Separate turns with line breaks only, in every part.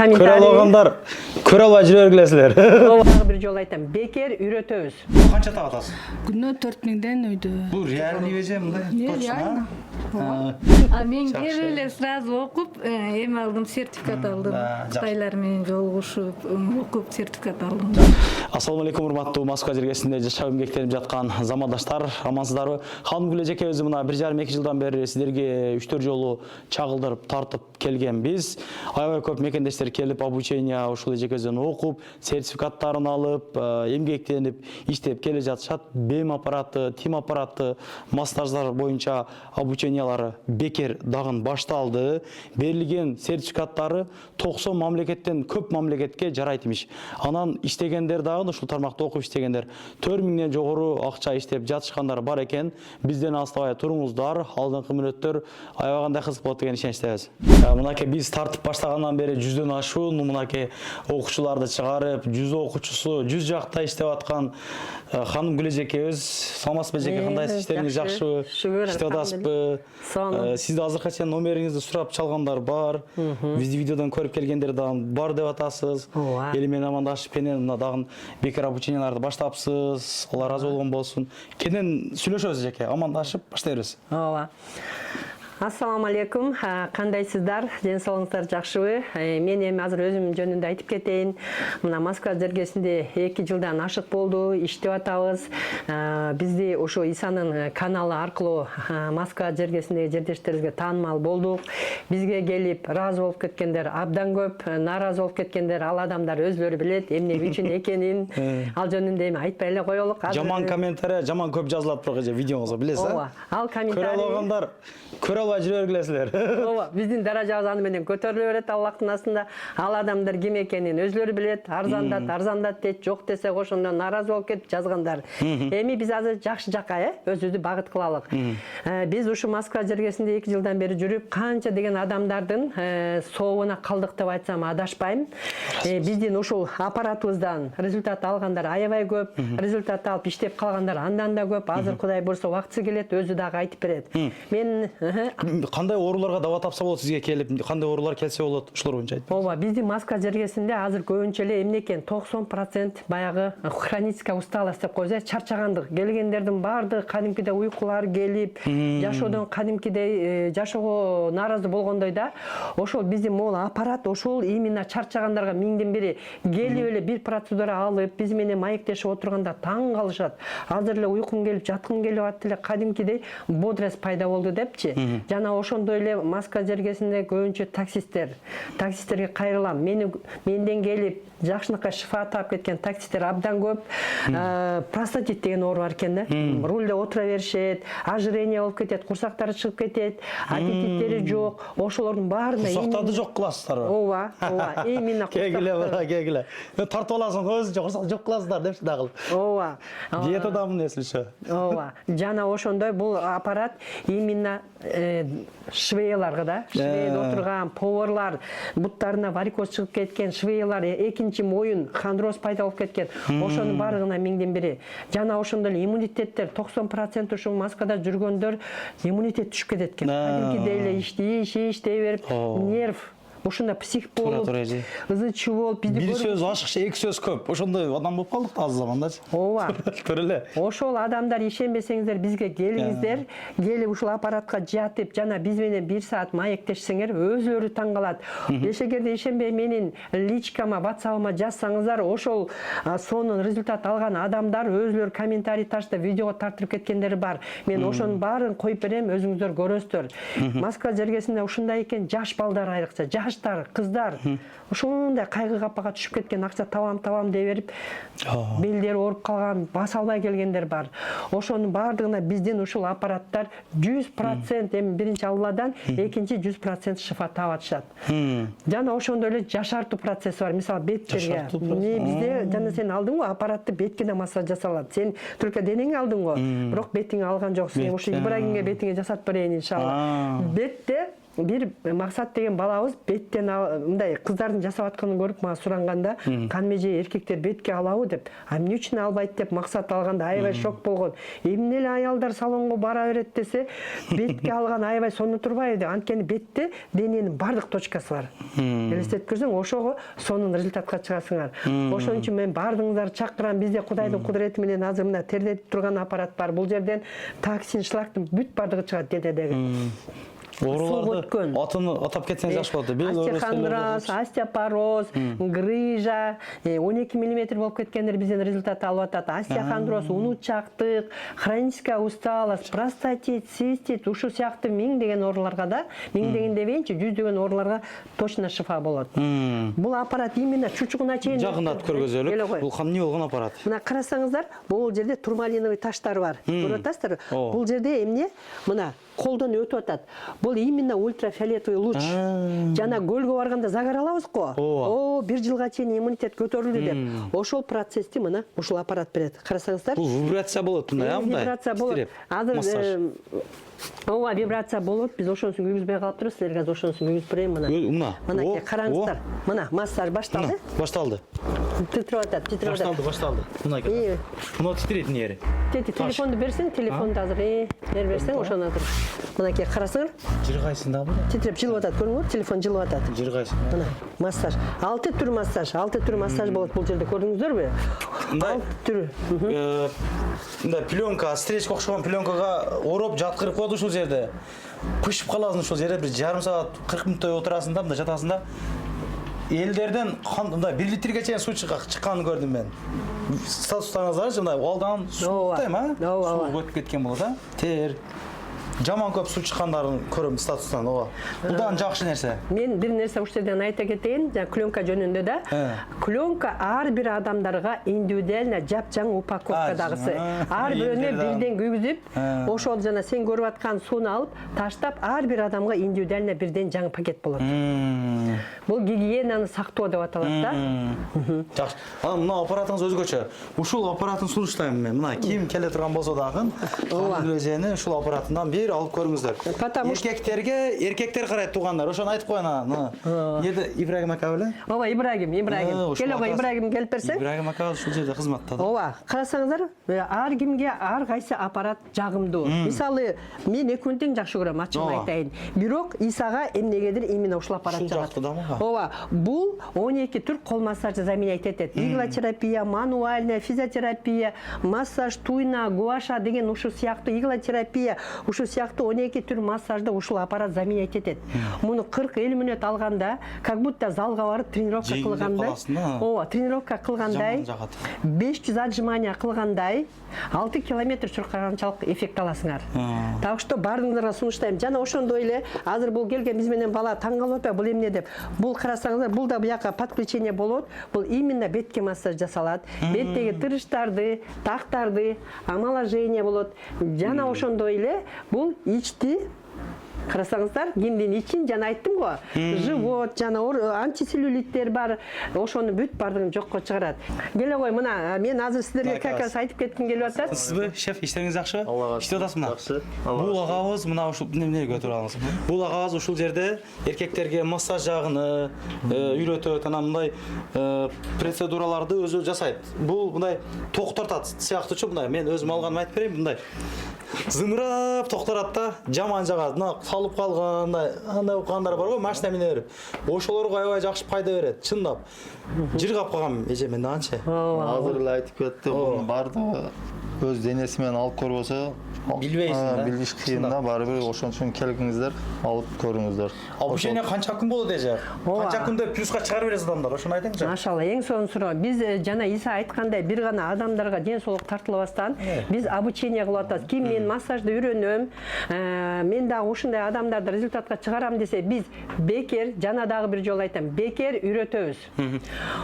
Көрө алгандар көрө албай жүрө бергилесиздер.
Бир жолу айтам, бекер үйрөтөбүз.
Канча так атасыз?
Күнүнө 4000ден өйдө.
Бул реальный веже мындай точно.
А мен келип эле сразу окуп, эми алдым, сертификат алдым. Кытайлар менен жолугушуп, окуп сертификат алдым.
Ассаламу алейкум, урматтуу Москва жергесинде жашап эмгектенип жаткан замандаштар, амансыздарбы? Ханым Гүле жекебиз мына 1,5-2 жылдан бери сиздерге 3-4 жолу чагылдырып, тартып келгенбиз. Аябай көп мекендештер келип, обучение ушул жекебизден окуп, сертификаттарын алып, эмгектенип, иштеп келе жатышат. БЭМ аппараты, ТИМ аппараты, массаждар боюнча обучениялары бекер дагын башталды. Берилген сертификаттары 90 мамлекеттен көп мамлекетке жарайт имиш. Анан иштегендер дагы ушул тармакта окуп иштегендер 4000ден жогору акча иштеп жатышкандар бар экен. Бизден алыстабай туруңуздар, алдыңкы мүнөттөр аябай кандай кызык болот деген ишеничтебиз. Мынакей биз тартып баштагандан бери 100дөн ашуун мынакей окуучуларды чыгарып, 100 окуучусу 100 жакта иштеп аткан Ханым Гүле жекебиз. Саламатсызбы жеке, кандайсыз? Иштериңиз жакшыбы? Иштеп атасызбы? Сизди азыркыга чейин номериңизди сурап чалгандар бар. Бизди видеодон көрүп келгендер дагы бар деп атасыз. Эли менен амандашып кенен мына дагы бекер обученияларды баштапсыз. Алар разы болгон болсун. Кенен сүйлөшөбүз жеке, амандашып баштай беребиз.
Ооба. Ассаламу алейкум, кандайсыздар? Ден соолугуңуздар жакшыбы? Мен эми азыр өзүм жөнүндө айтып кетейин. Мына Москва жергесинде 2 жылдан ашык болду, иштеп атабыз. Бизди ошо Исанын каналы аркылуу Москва жергесиндеги жердештерибизге таанымал болдук. Бизге келип ыраазы болуп кеткендер абдан көп, нааразы болуп кеткендер ал адамдар өзлөрү билет эмне үчүн экенин. Ал жөнүндө эми айтпай эле коелук.
Жаман комментарий, жаман көп жазылат бирок видеоңузга, билесиз?
Ооба. Ал комментарий
көрө алгандар көрө албай жүрө бергилесиздер.
Ооба, биздин даражабыз аны менен көтөрүлө берет Аллахтын астында. Ал адамдар ким экенин өзлөрү билет. Арзандат дейт, жок десек ошондон нааразы болуп кетип жазгандар. Эми биз азыр жакшы жакка, өзүбүздү багыт кылалык. Биз ушу Москва жергесинде 2 жылдан бери жүрүп, канча деген адамдардын сообуна калдык деп айтсам адашпайм. Биздин ушул аппаратыбыздан результат алгандар аябай көп, результат алып иштеп калгандар андан да көп. Азыр Кудай буйрса убактысы келет, өзү дагы айтып берет. Мен
кандай ооруларга даба тапса болот сизге келип, кандай оорулар келсе болот, ушулар боюнча айтып.
Ооба, биздин Москва жергесинде азыр көбүнчө эле эмне экен, 90% баягы хроническая усталость деп коебуз, чарчагандык. Келгендердин баардыгы кадимкидей уйкулары келип, жашоодон кадимкидей жашоого нааразы болгондой да. Ошол биздин могул аппарат ошол именно чарчагандарга миңден бири келип эле бир процедура алып, биз менен маектешип отурганда таң калышат. Азыр эле уйкум келип, жаткым келип атты эле, кадимкидей бодрость пайда болду депчи. Жана ошондой эле Москва жергесинде көбүнчө таксисттерге кайрылам. Менден келип жакшынакай шифа таап кеткен таксисттер абдан көп. Простатит деген оору бар экен да. Рулде отура беришет, ожирение болуп кетет, курсактары чыгып кетет, аппетиттери жок. Ошолордун баарына
курсактарды жок кыласыздарбы?
Ооба, именно курсак.
Кегиле. Тартып аласың, өзүнчө курсак жок кыласыздар депчи дагы.
Ооба.
Диетадамын эслишө.
Ооба. Жана ошондой бул аппарат именно швейларга да, швейде отурган поварлар, буттарына варикоз чыгып кеткен, швейлар экинчи моюн хондроз пайда болуп кеткен. Ошонун баарыгына миңден бири. Жана ошондой эле иммунитеттер 90% ушул Москвада жүргөндөр иммунитет түшүп кетет экен. Кадимкидей эле иштей берип, нерв ушунда псих болуп, ызычуу болуп, бизди
бир сөз ашыкча, эки сөз көп. Ошондой адам болуп калдык да азыр замандачы.
Ооба.
Көрө эле.
Ошол адамдар ишенбесеңиздер бизге келиңиздер. Келип ушул аппаратка жатып, жана биз менен 1 саат маектешсеңер, өзлөрү таң калат. Эгерде ишенбей менин личкама, WhatsApp'ыма жазсаңыздар, ошол сонун результат алган адамдар өзлөрү комментарий таштап, видеого тартырып кеткендери бар. Мен ошонун баарын коюп берем, өзүңүздөр көрөсүздөр. Москва жергесинде ушундай экен, жаш балдар айрыкча, жаштар, кыздар ушундай кайгы капага түшүп кеткен, акча табам дей берип, белдери ооруп калган, баса албай келгендер бар. Ошонун баардыгына биздин ушул аппараттар 100% эми биринчи алладан, экинчи 100% шифа таап атышат. Жана ошондой эле жашартуу процесси бар. Мисалы беттерге. Бизде жана сен алдың го аппаратты бетке да массаж жасалат. Сен только денеңе алдың го, бирок бетиңе алган жоксуң. Ошо Ибрагимге бетиңе жасатып берейин иншалла. Бетте бир Максат деген балабыз беттен мындай кыздардын жасап атканын көрүп мага суранганда кан меже эркектер бетке алабы деп, а эмне үчүн албайт деп Максат алганда аябай шок болгон. Эмне эле аялдар салонго бара берет десе, бетке алган аябай сону турбайбы, анткени бетте дененин бардык точкасы бар. Элестеткүрсөң ошого сонун результатка чыгасыңар. Ошон үчүн мен бардыгыңыздарды чакырам. Бизде Кудайдын кудурети менен азыр мына тердетип турган аппарат бар. Бул жерден токсин, шлактын бүт бардыгы чыгат денедеги.
Ооруларды атын атап кетсеңиз жакшы болот.
Остеохондроз, остеопороз, грыжа, 12 мм болуп кеткендер бизден результат алып атат. Остеохондроз, унутчактык, хроническая усталость, простатит, цистит, ушу сыяктуу миңдеген ооруларга да, миңдеген дебейинчи, жүздөгөн ооруларга точно шифа болот. Бул аппарат именно чучугуна чейин
жакындатып көргөзөлүк. Бул эмне болгон аппарат?
Мына карасаңыздар, бул жерде турмалиновый таштар бар. Көрүп атасыздар? Бул жерде эмне? Мына колдон өтүп атат. Бул именно ультрафиолетовый луч. Жана көлгө барганда загар алабызго. О, 1 жылга чейин иммунитет көтөрүлдү деп. Ошол процессти мына ушул аппарат берет. Карасаңыздар.
Бул вибрация болот, мындай, мындай.
Вибрация болот. Азыр ооба, вибрация болот. Биз ошонусун күйгүзбөй калыптырбыз. Силерге азыр ошонусун күйгүзүп берейин мына. Мына караңыздар. Мына массаж башталды.
Башталды.
Титирип атат, титирип атат.
Башталды. Мына ке. Мына титирейт нери.
Телефонду берсең, телефонду азыр берсең, ошону азыр. Мына ке карасаңар.
Жыргайсында бу.
Титирип жылып атат, көрдүңүзбү? Телефон жылып атат.
Жыргайсың.
Мына массаж. 6 түр массаж, 6 түр массаж болот бул жерде, көрдүңүздөрбү? 6 түр.
Мындай пленка, стречка окшогон пленкага ороп жаткырып коет ушул жерде. Пышып каласың ушул жерде, бир жарым саат 40 мүнөттөй отурасың да, мында жатасың да. Элдерден мындай 1 литрге чейин суу чыкканын көрдүм мен. Статустарыңыздарчы мындай алдан суу тайм, суу өтүп кеткен болот, а? Тер. Жаман көп суу чыккандарын көрөм статустан, ооба. Будан жакшы нерсе.
Мен бир нерсе ушул жерден айта кетейин, жана пленка жөнүндө да. Пленка ар бир адамдарга индивидуально жапжаң упаковкадагысы. Ар бирөөнө бирден күйгүзүп, ошол жана сен көрүп аткан сууну алып, таштап, ар бир адамга индивидуально бирден жаңы пакет болот. Бул гигиенаны сактоо деп аталат да.
Жакшы. Анан мына аппаратыңыз өзгөчө. Ушул аппаратын сунуштайм мен. Мына ким келе турган болсо дагы, аны ушул аппаратынан бир алып көрүңүздөр. Эркектер карайт туугандар. Ошону айтып коеюн ана. Эде Ибрагим ака беле?
Ооба, Ибрагим. Кел ого, Ибрагим келип берсең.
Ибрагим ака ушул жерде кызматта.
Ооба, карасаңыздар, ар кимге ар кайсы аппарат жагымдуу. Мисалы, мен экөөнү тең жакшы көрөм, ачыгын айтайын. Бирок Исага эмнегедир именно ушул аппарат жагат. Ооба, бул 12 түр кол массажды заменять этет. Иглотерапия, мануальная, физиотерапия, массаж, туйна, гуаша деген ушул сыяктуу иглотерапия, ушул сыяктуу 12 түр массажды ушул аппарат заменять этет. Муну 40-50 мүнөт алганда, как будто залга барып тренировка кылгандай, ооба, тренировка кылгандай, 500 отжимания кылгандай, 6 километр чуркаганчалык эффект аласыңар. Так что бардыгыңарга сунуштайм. Жана ошондой эле азыр бул келген биз менен бала таң калып атпайбы, бул эмне деп. Бул карасаңыздар, бул да буяка подключение болот. Бул именно бетке массаж жасалат. Беттеги тырыштарды, тактарды, омоложение болот. Жана ошондой эле бул ичти карасаңыздар, кимдин ичин жана айттым го, живот, жана антицеллюлиттер бар, ошону бүт бардыгын жокко чыгарат. Келе кой, мына мен азыр сиздерге как раз айтып кетким келип атат.
Сизби, шеф, иштериңиз жакшыбы? Иштеп атасызбы мына? Жакшы. Бул агабыз мына ушул эмнеге көтөрүп алыңыз. Бул агабыз ушул жерде эркектерге массаж жагыны үйрөтөт, анан мындай процедураларды өзү жасайт. Бул мындай токтортат сыяктуучу, мындай мен өзүм алганымды айтып берейин, мындай зымырап токторат да, жаман жагат. Мына салып калгандай, андай укгандар бар го, машина мине берип. Ошолорго аябай жакшы пайда берет, чындап. Жыргап калгам эже мен анча.
Азыр эле айтып кетти, бунун бардыгы өз денеси менен алып көрбөсө
билбейсиң да.
Билиш кыйын да, баары бир ошон үчүн келиңиздер, алып көрүңүздөр.
Обучение канча күн болот эже? Канча күндө плюска чыгарып бересиз адамдар? Ошону айтыңызчы.
Машалла, эң сонун суроо. Биз жана Иса айткандай, бир гана адамдарга ден соолук тартылбастан биз обучение кылып атабыз. Ким мен массажды үйрөнөм, мен дагы ушундай адамдарды результатка чыгарам десе, биз бекер, жана дагы бир жолу айтам, бекер үйрөтөбүз.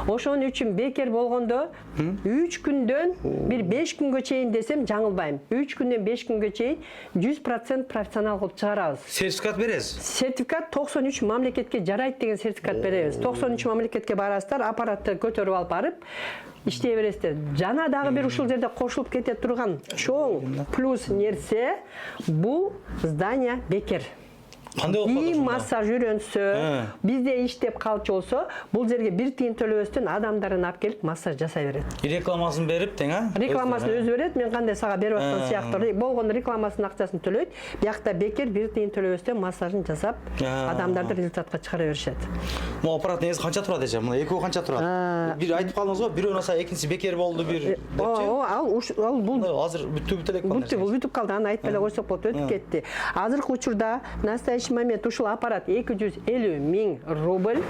Ошон үчүн бекер болгондо 3 күндөн бир 5 күнгө чейин десем жаңылбайм. 3 күндөн 5 күнгө чейин 100% профессионал кылып чыгарабыз.
Сертификат бересиз?
Сертификат 93 мамлекетке жарайт деген сертификат беребиз. 93 мамлекетке барасыздар, аппаратты көтөрүп алып барып иштей бересиздер. Жана дагы бир ушул жерде кошулуп кете турган чоң плюс нерсе, бул здание бекер.
Кандай болуп калды
үй
ушунда?
массаж үйрөнсө, бизде иштеп калчу болсо, бул жерге 1 тиын төлөбөстөн адамдарын алып келип массаж жасай берет.
Рекламасын берип тең, а?
Рекламасын өзү берет, мен кандай сага берип аткан сыяктуу. Болгону рекламасынын акчасын төлөйт. Биякта бекер 1 тиын төлөбөстөн массажын жасап, адамдарды результатка чыгара беришет.
Могу аппарат негизи канча турат эже? Мына экөө канча турат? Бир айтып калдыңыз го, бирөө наса экинчиси бекер болду бир депчи.
Ал бул
Азыр бүтүп элек
бул бүтүп калды, аны айтпай эле койсок болот, өтүп кетти. Азыркы учурда настоящий момент ушул аппарат 250 000 рубль.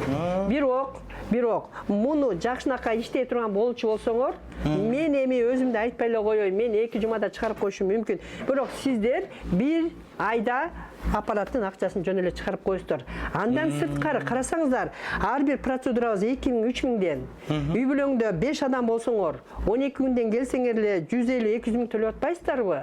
Бирок муну жакшынакай иштей турган болчу болсоңор, мен эми өзүмдү айтпай эле коеюн, мен 2 жумада чыгарып коюшум мүмкүн. Бирок сиздер 1 айда аппараттын акчасын жөн эле чыгарып коесуздар. Андан сырткары карасаңыздар, ар бир процедурабыз 2000-3000ден. Үй бүлөңдө 5 адам болсоңор, 12 күндөн келсеңер эле 150-200 000 төлөп атпайсыздарбы?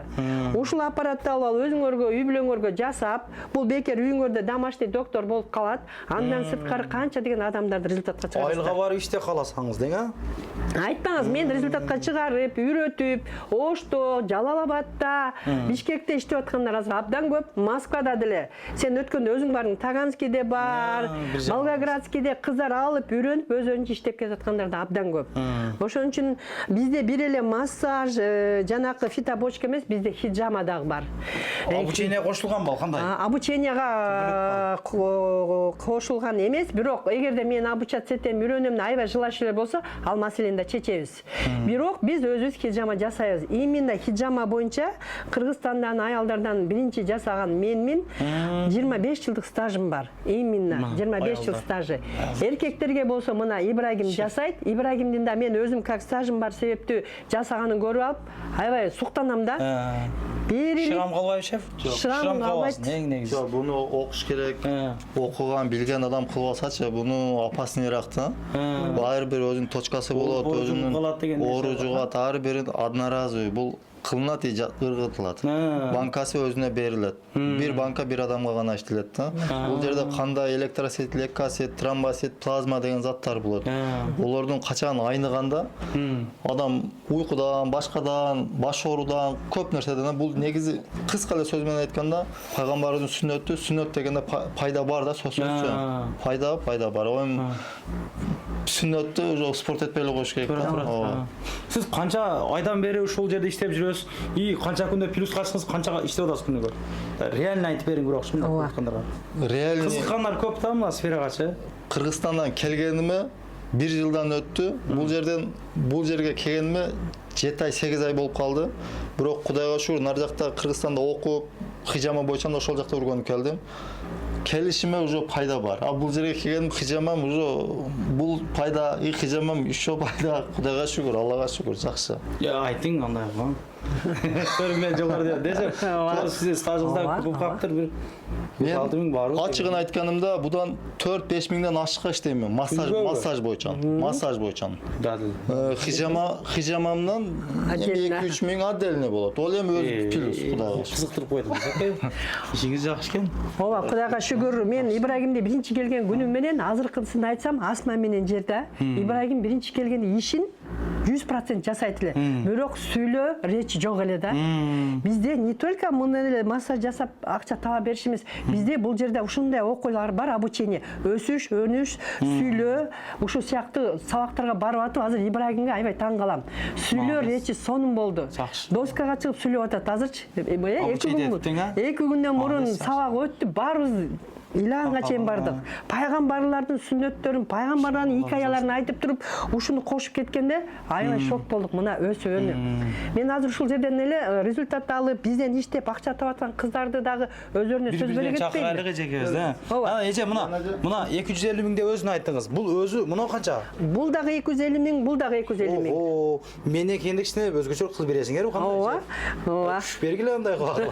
Ушул аппаратты алып өзүңөргө, үй бүлөңөргө жасап, бул бекер үйүңөрдө домашний доктор болуп калат. Андан сырткары канча деген адамдарды результатка чыгарасыздар.
Айылга барып иште каласаңыз дең, а?
Айтпаңыз, мен результатка чыгарып, үйрөтүп, Ошто, Жалал-Абадта, Бишкекте иштеп аткандар азыр абдан көп. Москвада деле. Сен өткөндө өзүң бардың, Таганскиде бар, Волгоградскиде кыздар алып, үйрөнүп, өзүнчө иштеп кетаткандар да абдан көп. Ошон үчүн бизде бир эле массаж, жанакы фитобочка эмес, бизде хиджама дагы бар.
Обучение кошулганбы, кандай?
Обученияга кошулган эмес, бирок эгерде мен обучаться этем, үйрөнөм, аябай жылашуу эле болсо, ал маселени да чечебиз. Бирок биз өзүбүз хиджама жасайбыз. Именно хиджама боюнча Кыргызстандан аялдардан биринчи жасаган менмин. 25 жылдык стажым бар. Именно 25 жыл стажы. Эркектерге болсо мына Ибрагим жасайт. Ибрагимдин да мен өзүм как стажым бар себептүү жасаганын көрүп алып, аябай суктанам да.
Шырам калбайбы, шеф?
Шырам калбайт.
Негизи.
Буну окуш керек. Окуган, билген адам кылып алсачы, буну опаснийраак да. Ар бир өзүнүн точкасы болот, өзүнүн оору жугат, ар бири одноразовый. Бул кылынат, ыргытылат. Банкасы өзүнө берилет. Бир банка бир адамга гана иштелет да. Бул жерде кандай электросет, лейкосет, тромбосит, плазма деген заттар болот. Олордун качан айныганда адам уйкудан, башкадан, баш оорудан, көп нерседен, бул негизи кыска эле сөз менен айтканда, пайгамбардын сүннөтү, сүннөт дегенде пайда бар да, сөзсүз. Пайда бар. Сүннөттү уже спорт этпей эле коюш керек да.
Сиз канча айдан бери ушул жерде иштеп жүрөсүз? И канча күндө плюска чыгасыз, канча иштеп атасыз күнүгө? Реально айтып бериң бирок ушундай айткандарга.
Реально
Кызыккандар көп да мына сферагачы.
Кыргызстандан келгениме 1 жылдан өттү. Бул жерге келгениме 7 ай 8 ай болуп калды. Бирок Кудайга шүгүр, нар жакта Кыргызстанда окуп, хижама боюнча ошол жакта жүргөнүп келдим. Келишиме уже пайда бар. А бул жерге келгеним хижамам уже бул пайда, и хижамам еще пайда. Кудайга шүгүр, Аллага шүгүр, жакшы.
Айтың андай го. Көрүнмөн жолдор десем, сиздин стажыңызда көп каптыр бир.
Мен ачыгын айтканымда будан 4-5 миңден ашыкка иштейм. Массаж боюнча. Хижамамдан 2-3 миң отдельно болот. Ол эми өз плюс Кудайга.
Кызыктырып койдуңуз. Ишиңиз жакшы экен.
Ооба, Кудайга шүгүр. Мен Ибрагимди биринчи келген күнүм менен азыркысын айтсам, Асма менен жерде Ибрагим биринчи келгенде ишин 100% жасайт эле. Бирок сүйлөө речь жок эле да. Бизде не только мындай эле массаж жасап акча таба бериш эмес. Бизде бул жерде ушундай окуялар бар, обучение. Өсүш, өнүш, сүйлөө, ушул сыяктуу сабактарга барып атып, азыр Ибрагимге аябай таң калам. Сүйлөө речи сонун болду. Доскага чыгып сүйлөп атат азырчы. 2 күндөн мурун сабак өттү, баарыбыз иланга чейин бардык. Пайгамбарлардын сүннөттөрүн, пайгамбарлардын хикаяларын айтып туруп, ушуну кошуп кеткенде аябай шок болдук. Мына өсүп өнүп. Мен азыр ушул жерден эле результат алып, бизден иштеп акча таап аткан кыздарды дагы өздөрүнө сөз бере кетпейби?
Чакырайлык эжекебиз да. Ана эже мына 250 миң деп өзүн айттыңыз. Бул өзү мына канча?
Бул дагы 250 миң, бул дагы 250 миң.
О, мен экендик кичине өзгөчөлүк кылып бересиңерби кандай?
Ооба.
Бергиле андай кылалы.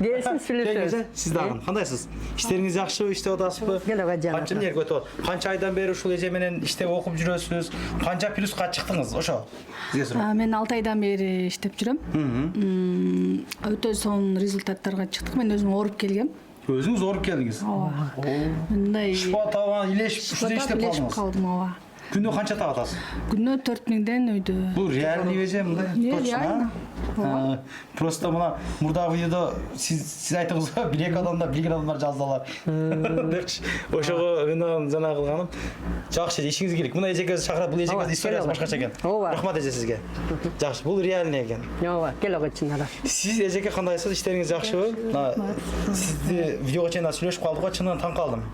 Келсин сүйлөшөбүз.
Сиз дагы кандайсыз? Иштериңиз жакшыбы, иштеп атасызбы? Канча нерге өтүп атат? Канча айдан бери ушул эже менен иштеп окуп жүрөсүз? Канча плюска чыктыңыз? Ошо.
Мен 6 айдан бери иштеп жүрөм. Өтө сонун результаттарга чыктык. Мен өзүм ооруп келгем.
Өзүңүз ооруп келдиңиз?
Ооба. Мындай
шпа табан илешип
иштеп
калдыңыз.
калдым, ооба.
Күнү канча так атасыз?
Күнүнө 4000ден өйдө.
Бул реальный эже мындай точно. Просто мына мурдагы видеодо сиз айтыңыз го бир-эки адамдар билген адамдар жаздылар. Депчи. Ошого мен жана кылганым. Жакшы, ишиңиз келик. Мына эжекең чакырат, бул эжекең историясы башкача экен. Рахмат эже сизге. Жакшы, бул реальный экен.
Ооба, кел огочунара.
Сиз эжеке кандайсыз? Иштериңиз жакшыбы? Сизди видеого чейин сүйлөшүп калдык го, чынынан таң калдым.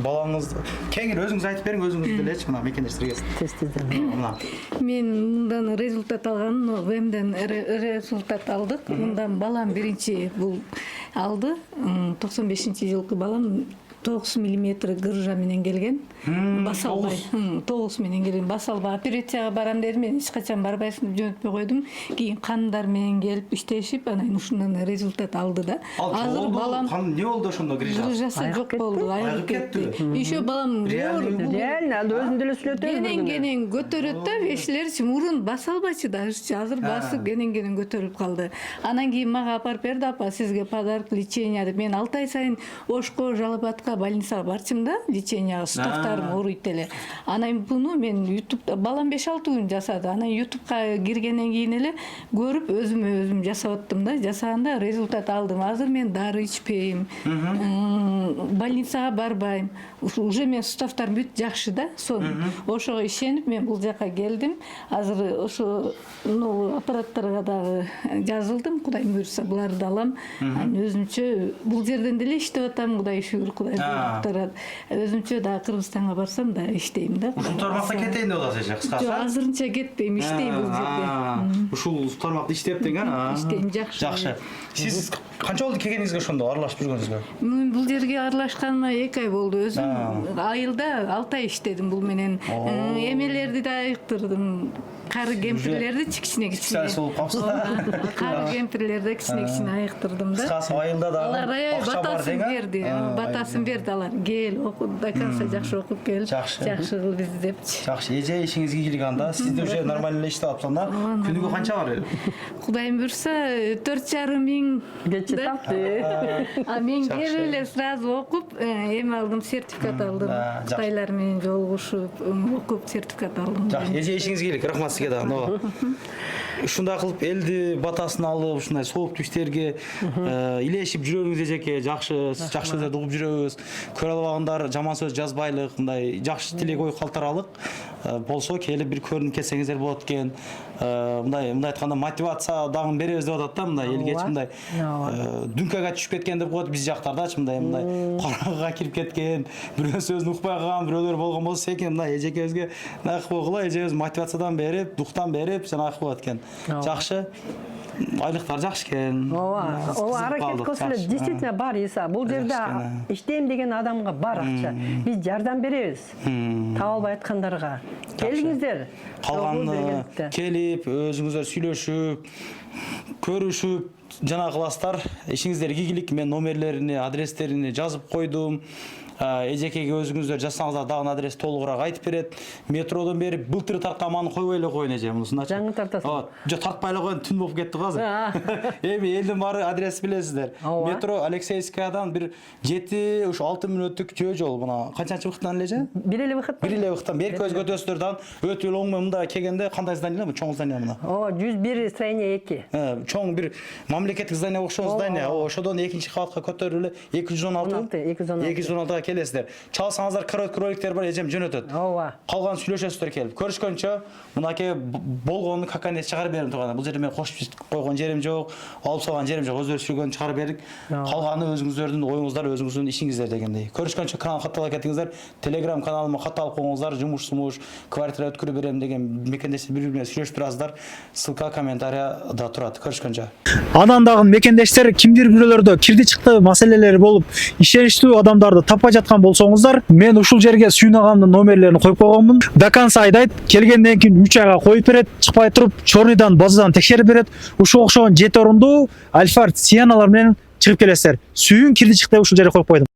Балаңыз кеңири өзүңүз айтып бериң, өзүңүз делечи мына мекендештерге. Мына.
Мен мындан результат алгам, ВМден результат алдык. Мындан балам биринчи бул алды. 95-жылкы балам 9 мм гыржа менен келген. Басалбай. 9 менен келген. Басалбай. Операцияга барам дедим, мен эч качан барбайсың деп жөнөтпөй койдум. Кийин кандар менен келип иштешип, анан ушундан результат алды да.
Азыр балам эмне болду ошондо грыжа?
Грыжасы жок болду, айыгып кетти. Еще балам
Реально, өзүн деле сүйлөтөбү.
кенен көтөрөт да, бешилерчи мурун баса албайчы да, азыр басып кенен көтөрүлүп калды. Анан кийин мага апарып берди, апа сизге подарок лечение деп. Мен 6 ай сайын Ошко, Жалапатка больницага барчым да, леченияга суставтарым ооруйт эле. Анан буну мен YouTube'да балам 5-6 күн жасады. Анан YouTube'га киргенден кийин эле көрүп өзүм жасап аттым да. Жасаганда результат алдым. Азыр мен дары ичпейм. Больницага барбайм. Уже мен суставтарым бүт жакшы да. Ошого ишенип мен бул жака келдим. Азыр ошо аппараттарга дагы жазылдым. Кудайым буйрса буларды алам. Анан өзүмчө бул жерден деле иштеп атам. Кудай шүгүр, Кудай буйруктарат. Өзүмчө дагы Кыргызстанга барсам да иштейм да.
Ушул тармакта кетейин деп атасыз, кыскасы.
Жок, азырынча кетпейм, иштейм бул жерде.
Ушул тармакта иштеп деген,
иштейм, жакшы.
Жакшы. Сиз канча болду келгениңизге ошондо аралашып жүргөнүзгө?
Мен бул жерге аралашканыма 2 ай болду. Өзүм айылда 6 ай иштедим бул менен. Эмелерди да айыктырдым. Кары кемпирлерди кичине.
Сиз болуп калсыз.
Кары кемпирлерди кичине айыктырдым да.
Кыскасы айылда да
алар батасын берди. Батасын берди алар. Кел, оку, до конца жакшы окуп кел. Жакшы кыл бизди депчи.
Жакшы, эже ишиңизге келик анда. Сиз де уже нормально эле иштеп атсаң да. Күнүгө канча бар?
Кудайым буйрса 4,5 миң
Кече тапты.
А мен келип эле сразу окуп, эме алдым, сертификат алдым. Кытайлар менен жолугушуп, окуп сертификат алдым.
Жакшы, эже ишиңизге келик. Рахмат сизге дагы. Ушундай кылып элди батасын алып, ушундай сооптуу иштерге илешип жүрөбүз эжеке. Жакшы сөздөрдү угуп жүрөбүз. Көрө албагандар жаман сөз жазбайлык, мындай жакшы тилек ой калтыралык болсо келип бир көрүнүп кетсеңиздер болот экен. Мындай айтканда мотивация дагы беребиз деп атат да, мындай элгечи мындай дүнкөгө түшүп кеткен деп коет биз жактардачы, мындай караңгыга кирип кеткен, бирөө сөзүн укпай калган бирөөлөр болгон болсо экен, мындай эжекебизге мындай кылгыла, эжебиз мотивациядан берип, дуктан берип, жанагы кылып аткан. Жакшы. Айлыктар жакшы экен.
Ооба, аракет көрсөлөт. Действительно бар Иса. Бул жерде иштейм деген адамга бар акча. Биз жардам беребиз. Таба албай аткандарга. Келиңиздер.
Калганы келип, өзүңүздөр сүйлөшүп, көрүшүп, жана кыласыздар. Ишиңиздер ийгилик. Мен номерлерини, адрестерини жазып койдум. Эжекеге өзүңүздөр жазсаңыздар дагы адрес толугураак айтып берет. Метродон бери былтыр тарткан маны койбой эле коюн эже мунусундачы.
Жаңы тартасың.
Жок, тартпай эле коюн, түн болуп кетти го азыр. Эми элдин баары адрес билесиздер. Метро Алексеевскаядан бир 7-6 мүнөттүк жол. Мына канчанчы вакыттан эле?
Бир эле вакыт.
Бир эле вакыттан бери көзгө өтөсүздөр да. Өтүп эле оңмой мында келгенде кандай здание бу? Чоң здание мына.
101 строение 2.
Чоң бир мамлекеттик здание окшош здание. Ошодон экинчи кабатка көтөрүлүп эле 216 келесиздер. Чалсаңыздар кроликтер бар, эжем жөнөтөт.
Ооба.
Калган сүйлөшөсүздөр келип. Көрүшкөнчө, мынакей болгону каканес чыгарып берем турган. Бул жерде мен кошуп койгон жерим жок, алып салган жерим жок. Өзүлөр сүйлөгөн чыгарып бердик. Калганы өзүңүздөрдүн оюңуздар, өзүңүздүн ишиңиздер дегендей. Көрүшкөнчө канал каттала кетиңиздер. Telegram каналыма катталып коюңуздар. Жумуш, квартира өткөрүп берем деген мекендештер бири-бири менен сүйлөшүп турасыздар. Ссылка комментарияда турат. Көрүшкөнчө. Анан дагы мекендештер кимдир бирөөлөрдө кирди чыкты маселелери болуп, ишеничтүү адамдарды таппай жаткан болсоңуздар, мен ушул жерге сүйнагамдын номерлерин коюп койгонмун. До конца айдайт, келгенден кийин 3 айга коюп берет, чыкпай туруп, чорныйдан базадан текшерип берет. Ушул окшогон 7 орундуу Альфард Сиеналар менен чыгып келесиздер. Сүйүн кирди чыкты ушул жерге коюп койдум.